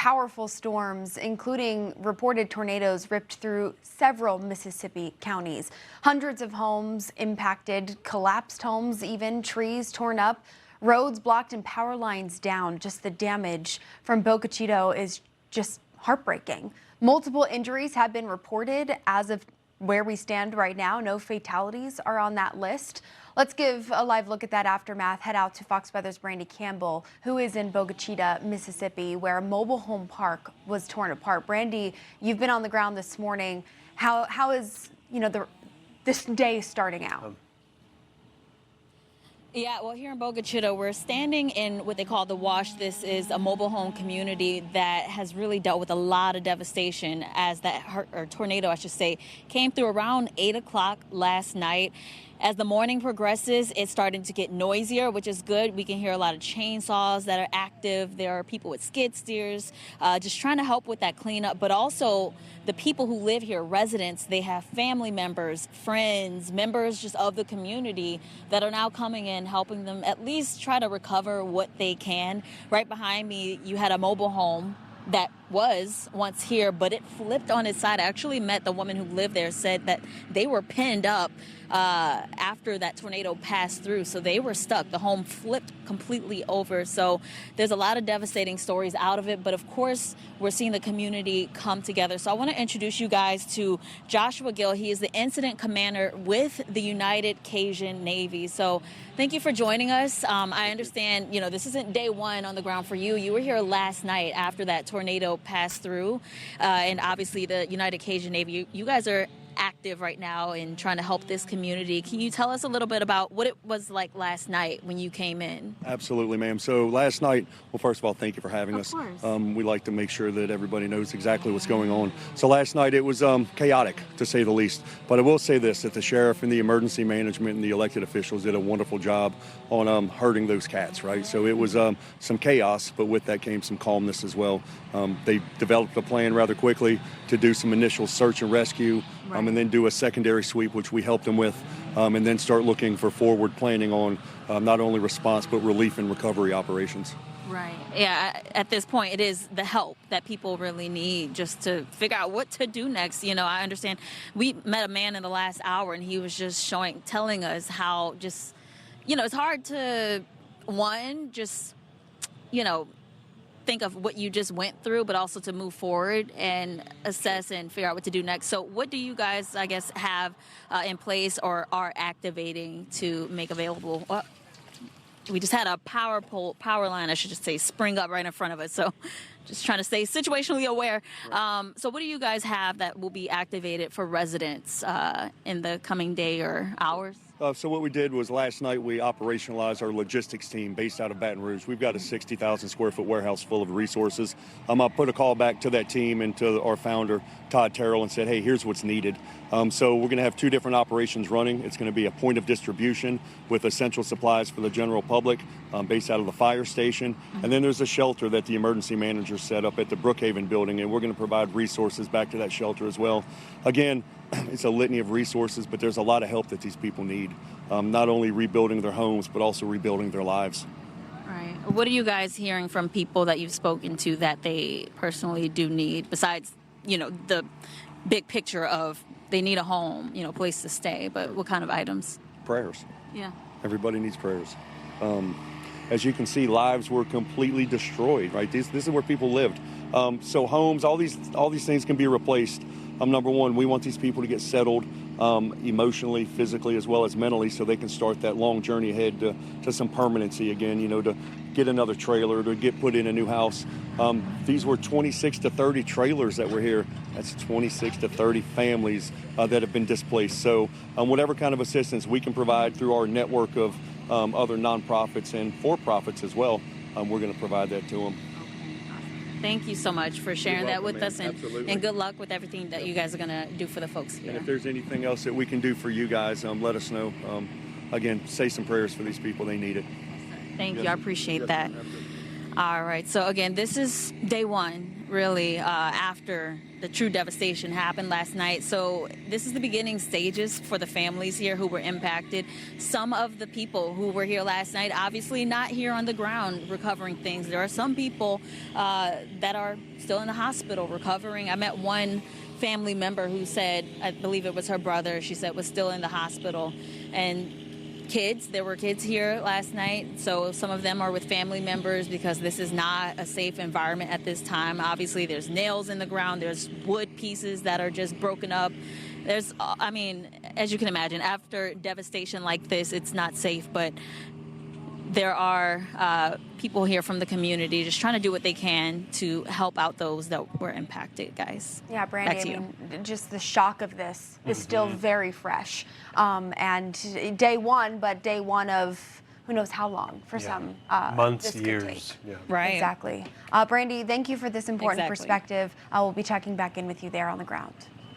powerful storms, including reported tornadoes, ripped through several Mississippi counties. Hundreds of homes impacted, collapsed homes, even trees torn up, roads blocked and power lines down. Just the damage from Bogue Chitto is just heartbreaking. Multiple injuries have been reported as of where we stand right now. No fatalities are on that list. Let's give a live look at that aftermath. Head out to Fox Weather's Brandy Campbell, who is in Bogue Chitto, Mississippi, where a mobile home park was torn apart. Brandy, you've been on the ground this morning. How is this day starting out? Yeah, well, here in Bogue Chitto, we're standing in what they call the Wash. This is a mobile home community that has really dealt with a lot of devastation as that tornado, I should say, came through around 8 o'clock last night. As the morning progresses, it's starting to get noisier, which is good. We can hear a lot of chainsaws that are active. There are people with skid steers just trying to help with that cleanup. But also the people who live here, residents, they have family members, friends, members just of the community that are now coming in, helping them at least try to recover what they can. Right behind me, you had a mobile home that was once here, but it flipped on its side. I actually met the woman who lived there, said that they were pinned up after that tornado passed through. So they were stuck. The home flipped completely over. So there's a lot of devastating stories out of it. But of course, we're seeing the community come together. So I want to introduce you guys to Joshua Gill. He is the incident commander with the United Cajun Navy. So thank you for joining us. I understand, this isn't day one on the ground for you. You were here last night after that tornado passed through. And obviously the United Cajun Navy, you guys are active right now in trying to help this community. Can you tell us a little bit about what it was like last night when you came in? Absolutely, ma'am. So last night, well, first of all, thank you for having us. Of course. We like to make sure that everybody knows exactly what's going on. So last night it was chaotic, to say the least. But I will say this, that the sheriff and the emergency management and the elected officials did a wonderful job on herding those cats, right? So it was some chaos, but with that came some calmness as well. They developed a plan rather quickly to do some initial search and rescue, and then do a secondary sweep, which we helped them with, and then start looking for forward planning on not only response, but relief and recovery operations. Right. Yeah, at this point, it is the help that people really need just to figure out what to do next. I understand we met a man in the last hour, and he was just telling us how just, it's hard to, think of what you just went through, but also to move forward and assess and figure out what to do next. So what do you guys, I guess, have in place or are activating to make available? We just had a power line, I should just say, spring up right in front of us. So just trying to stay situationally aware. So what do you guys have that will be activated for residents in the coming day or hours? So what we did was last night we operationalized our logistics team based out of Baton Rouge. We've got a 60,000 square foot warehouse full of resources. I put a call back to that team and to our founder, Todd Terrell, and said, hey, here's what's needed. So we're going to have two different operations running. It's going to be a point of distribution with essential supplies for the general public based out of the fire station. And then there's a shelter that the emergency manager set up at the Brookhaven building, and we're going to provide resources back to that shelter as well. Again, it's a litany of resources, but there's a lot of help that these people need, not only rebuilding their homes, but also rebuilding their lives. Right. What are you guys hearing from people that you've spoken to that they personally do need, besides, the big picture of they need a home, place to stay, but what kind of items? Prayers. Yeah. Everybody needs prayers. As you can see, lives were completely destroyed, right? This is where people lived. So homes, all these things can be replaced. Number one, we want these people to get settled emotionally, physically, as well as mentally, so they can start that long journey ahead to some permanency again, to get another trailer, to get put in a new house. These were 26 to 30 trailers that were here. That's 26 to 30 families that have been displaced. So whatever kind of assistance we can provide through our network of other nonprofits and for-profits as well, we're going to provide that to them. Thank you so much for sharing that with us, and Absolutely. good luck with everything that you guys are going to do for the folks here. And if there's anything else that we can do for you guys, let us know. Again, say some prayers for these people. They need it. Thank you. I appreciate that. All right. So again, this is day one, really, after the true devastation happened last night. So this is the beginning stages for the families here who were impacted. Some of the people who were here last night, obviously not here on the ground recovering things. There are some people that are still in the hospital recovering. I met one family member who said, I believe it was her brother, she said was still in the hospital. And there were kids here last night, so some of them are with family members because this is not a safe environment at this time. Obviously, there's nails in the ground, there's wood pieces that are just broken up. I mean, as you can imagine, after devastation like this, it's not safe, but there are people here from the community just trying to do what they can to help out those that were impacted, guys. Yeah, Brandy, Back to you. I mean, just the shock of this is still very fresh. And day one, but day one of who knows how long for some. Months, this could years. take. Yeah. Right. Exactly. Brandy, thank you for this important Exactly. perspective. We'll be checking back in with you there on the ground.